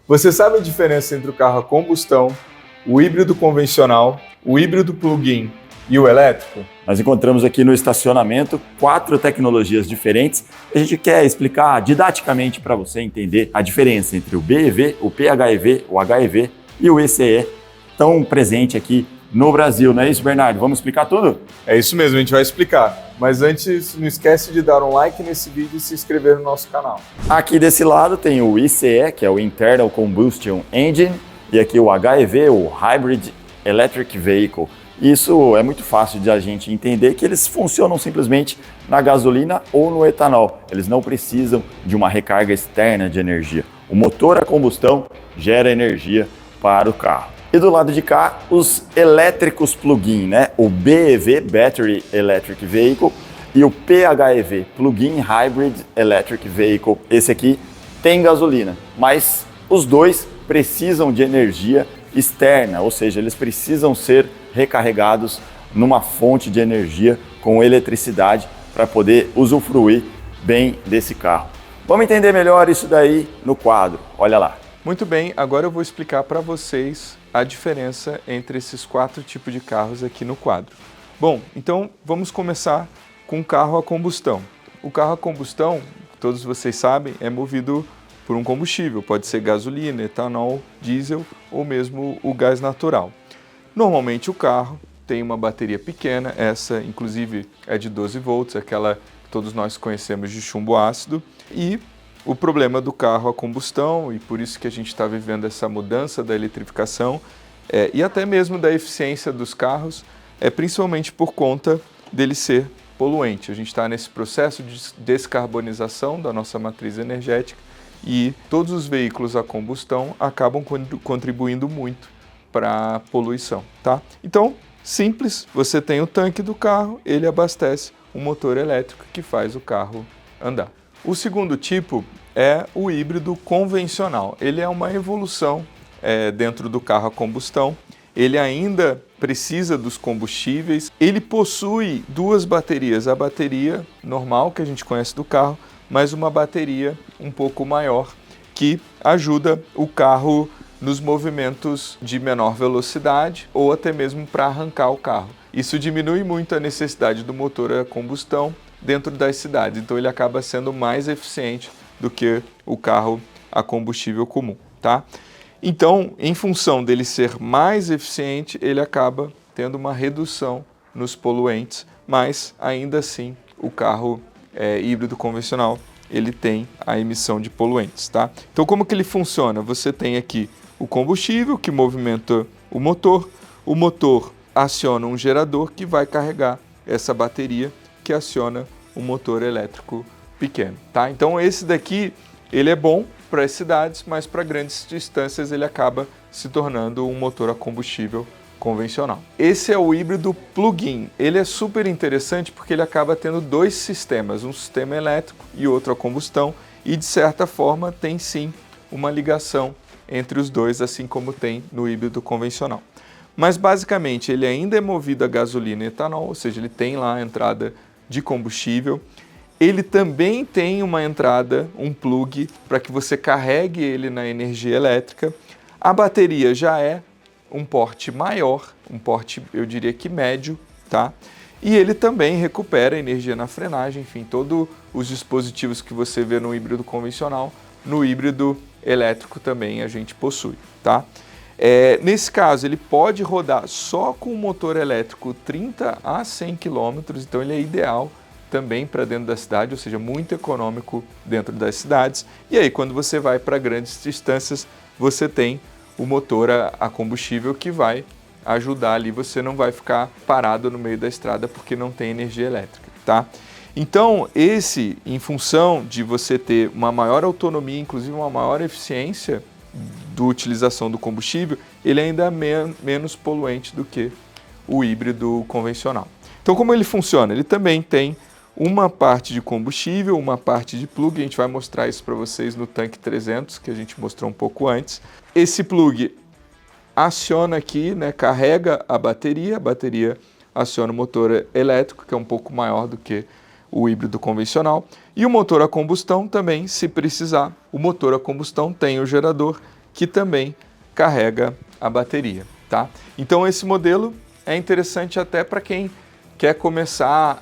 Você sabe a diferença entre o carro a combustão, o híbrido convencional, o híbrido plug-in e o elétrico? Nós encontramos aqui no estacionamento 4 tecnologias diferentes. A gente quer explicar didaticamente para você entender a diferença entre o BEV, o PHEV, o HEV e o ECE, tão presente aqui no Brasil, não é isso, Bernardo? Vamos explicar tudo? É isso mesmo, a gente vai explicar. Mas antes, não esquece de dar um like nesse vídeo e se inscrever no nosso canal. Aqui desse lado tem o ICE, que é o Internal Combustion Engine, e aqui o HEV, o Hybrid Electric Vehicle. Isso é muito fácil de a gente entender que eles funcionam simplesmente na gasolina ou no etanol. Eles não precisam de uma recarga externa de energia. O motor a combustão gera energia para o carro. E do lado de cá, os elétricos plug-in, né? O BEV, Battery Electric Vehicle, e o PHEV, Plug-in Hybrid Electric Vehicle. Esse aqui tem gasolina, mas os dois precisam de energia externa, ou seja, eles precisam ser recarregados numa fonte de energia com eletricidade para poder usufruir bem desse carro. Vamos entender melhor isso daí no quadro, olha lá. Muito bem, agora eu vou explicar para vocês a diferença entre esses 4 tipos de carros aqui no quadro. Bom, então vamos começar com o carro a combustão. O carro a combustão, todos vocês sabem, é movido por um combustível, pode ser gasolina, etanol, diesel ou mesmo o gás natural. Normalmente o carro tem uma bateria pequena, essa inclusive é de 12 volts, aquela que todos nós conhecemos de chumbo ácido, e o problema do carro a combustão, e por isso que a gente está vivendo essa mudança da eletrificação e até mesmo da eficiência dos carros, é principalmente por conta dele ser poluente. A gente está nesse processo de descarbonização da nossa matriz energética e todos os veículos a combustão acabam contribuindo muito para a poluição, tá? Então, simples, você tem o tanque do carro, ele abastece um motor elétrico que faz o carro andar. O segundo tipo é o híbrido convencional. Ele é uma evolução dentro do carro a combustão. Ele ainda precisa dos combustíveis. Ele possui 2 baterias. A bateria normal que a gente conhece do carro, mas uma bateria um pouco maior que ajuda o carro nos movimentos de menor velocidade ou até mesmo para arrancar o carro. Isso diminui muito a necessidade do motor a combustão dentro das cidades, então ele acaba sendo mais eficiente do que o carro a combustível comum, tá? Então, em função dele ser mais eficiente, ele acaba tendo uma redução nos poluentes, mas ainda assim o carro híbrido convencional ele tem a emissão de poluentes, tá? Então, como que ele funciona? Você tem aqui o combustível que movimenta o motor aciona um gerador que vai carregar essa bateria que aciona um motor elétrico pequeno, tá? Então esse daqui, ele é bom para as cidades, mas para grandes distâncias ele acaba se tornando um motor a combustível convencional. Esse é o híbrido plug-in. Ele é super interessante porque ele acaba tendo 2 sistemas, um sistema elétrico e outro a combustão, e de certa forma tem sim uma ligação entre os dois, assim como tem no híbrido convencional. Mas basicamente ele ainda é movido a gasolina e etanol, ou seja, ele tem lá a entrada de combustível. Ele também tem uma entrada, um plug, para que você carregue ele na energia elétrica. A bateria já é um porte maior, um porte, eu diria que médio, tá? E ele também recupera energia na frenagem, enfim, todos os dispositivos que você vê no híbrido convencional, no híbrido elétrico também a gente possui, tá? Nesse caso, ele pode rodar só com o motor elétrico 30 a 100 km, então ele é ideal também para dentro da cidade, ou seja, muito econômico dentro das cidades. E aí, quando você vai para grandes distâncias, você tem o motor a combustível que vai ajudar ali, você não vai ficar parado no meio da estrada porque não tem energia elétrica, tá? Então, em função de você ter uma maior autonomia, inclusive uma maior eficiência da utilização do combustível, ele ainda é menos poluente do que o híbrido convencional. Então, como ele funciona? Ele também tem uma parte de combustível, uma parte de plug, a gente vai mostrar isso para vocês no tanque 300, que a gente mostrou um pouco antes. Esse plug aciona aqui, né, carrega a bateria aciona o motor elétrico, que é um pouco maior do que o híbrido convencional, e o motor a combustão também, se precisar. O motor a combustão tem o gerador que também carrega a bateria, tá? Então esse modelo é interessante até para quem quer começar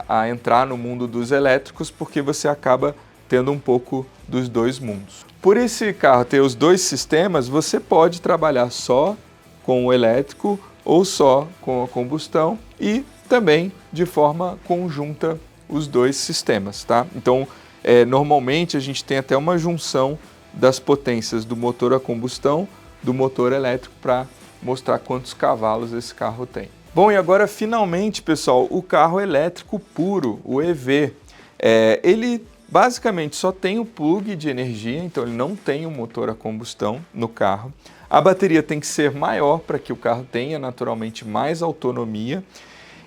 a entrar no mundo dos elétricos, porque você acaba tendo um pouco dos dois mundos. Por esse carro ter os dois sistemas, você pode trabalhar só com o elétrico ou só com a combustão e também de forma conjunta os dois sistemas, tá? Então, normalmente a gente tem até uma junção das potências do motor a combustão do motor elétrico para mostrar quantos cavalos esse carro tem. Bom, e agora finalmente, pessoal, o carro elétrico puro, o EV. Ele basicamente só tem o plug de energia, então ele não tem um motor a combustão no carro. A bateria tem que ser maior para que o carro tenha naturalmente mais autonomia.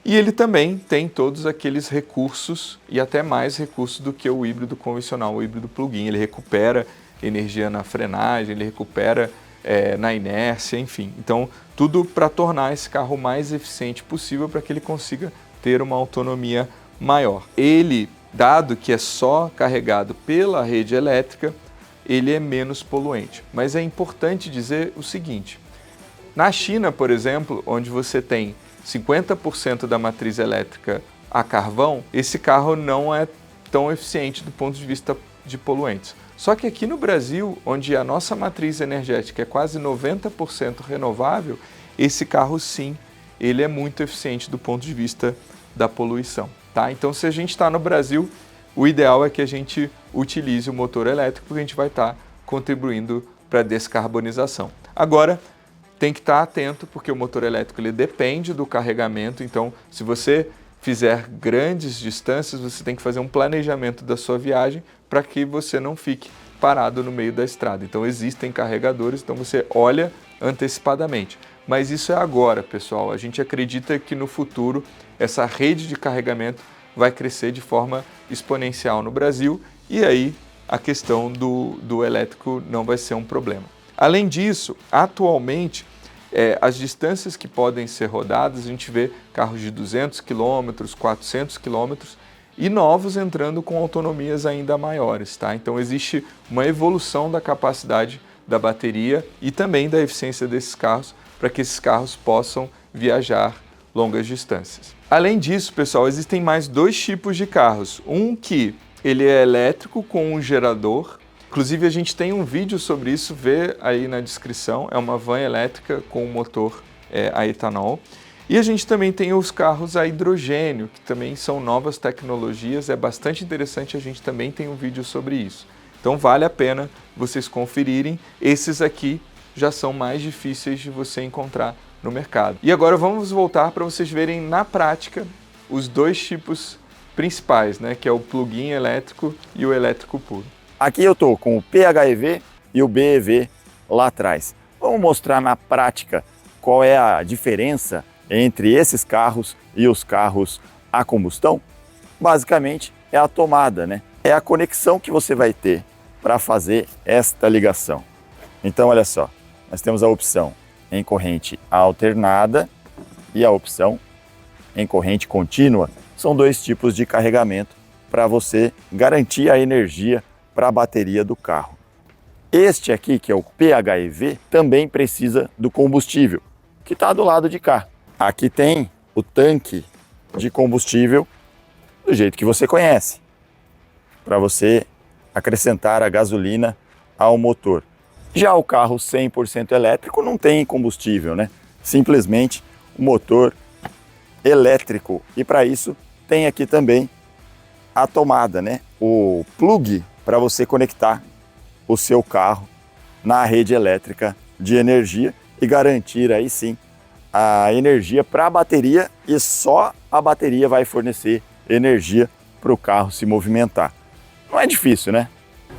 E ele também tem todos aqueles recursos e até mais recursos do que o híbrido convencional, o híbrido plug-in. Ele recupera energia na frenagem, ele recupera na inércia, enfim. Então, tudo para tornar esse carro o mais eficiente possível para que ele consiga ter uma autonomia maior. Ele, dado que é só carregado pela rede elétrica, ele é menos poluente. Mas é importante dizer o seguinte, na China, por exemplo, onde você tem 50% da matriz elétrica a carvão, esse carro não é tão eficiente do ponto de vista de poluentes. Só que aqui no Brasil, onde a nossa matriz energética é quase 90% renovável, esse carro sim, ele é muito eficiente do ponto de vista da poluição, tá? Então, se a gente está no Brasil, o ideal é que a gente utilize o motor elétrico, porque a gente vai estar contribuindo para a descarbonização. Agora, tem que estar atento, porque o motor elétrico ele depende do carregamento, então se você fizer grandes distâncias, você tem que fazer um planejamento da sua viagem para que você não fique parado no meio da estrada. Então existem carregadores, então você olha antecipadamente. Mas isso é agora, pessoal. A gente acredita que no futuro essa rede de carregamento vai crescer de forma exponencial no Brasil e aí a questão do elétrico não vai ser um problema. Além disso, atualmente, as distâncias que podem ser rodadas, a gente vê carros de 200 km, 400 km e novos entrando com autonomias ainda maiores, tá? Então existe uma evolução da capacidade da bateria e também da eficiência desses carros para que esses carros possam viajar longas distâncias. Além disso, pessoal, existem mais dois tipos de carros. Um que ele é elétrico com um gerador. Inclusive, a gente tem um vídeo sobre isso, vê aí na descrição. É uma van elétrica com motor a etanol. E a gente também tem os carros a hidrogênio, que também são novas tecnologias. É bastante interessante, a gente também tem um vídeo sobre isso. Então, vale a pena vocês conferirem. Esses aqui já são mais difíceis de você encontrar no mercado. E agora vamos voltar para vocês verem na prática os dois tipos principais, né? Que é o plug-in elétrico e o elétrico puro. Aqui eu estou com o PHEV e o BEV lá atrás. Vamos mostrar na prática qual é a diferença entre esses carros e os carros a combustão. Basicamente é a tomada, né? É a conexão que você vai ter para fazer esta ligação. Então olha só, nós temos a opção em corrente alternada e a opção em corrente contínua. São dois tipos de carregamento para você garantir a energia para a bateria do carro. Este aqui, que é o PHEV, também precisa do combustível, que está do lado de cá. Aqui tem o tanque de combustível do jeito que você conhece, para você acrescentar a gasolina ao motor. Já o carro 100% elétrico não tem combustível, né? Simplesmente o motor elétrico. E para isso tem aqui também a tomada, né? O plug para você conectar o seu carro na rede elétrica de energia e garantir aí sim a energia para a bateria, e só a bateria vai fornecer energia para o carro se movimentar. Não é difícil, né?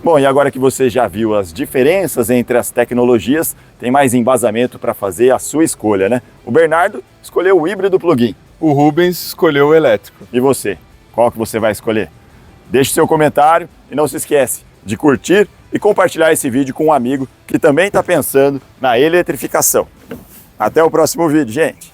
Bom, e agora que você já viu as diferenças entre as tecnologias, tem mais embasamento para fazer a sua escolha, né? O Bernardo escolheu o híbrido plug-in. O Rubens escolheu o elétrico. E você? Qual que você vai escolher? Deixe seu comentário e não se esquece de curtir e compartilhar esse vídeo com um amigo que também está pensando na eletrificação. Até o próximo vídeo, gente!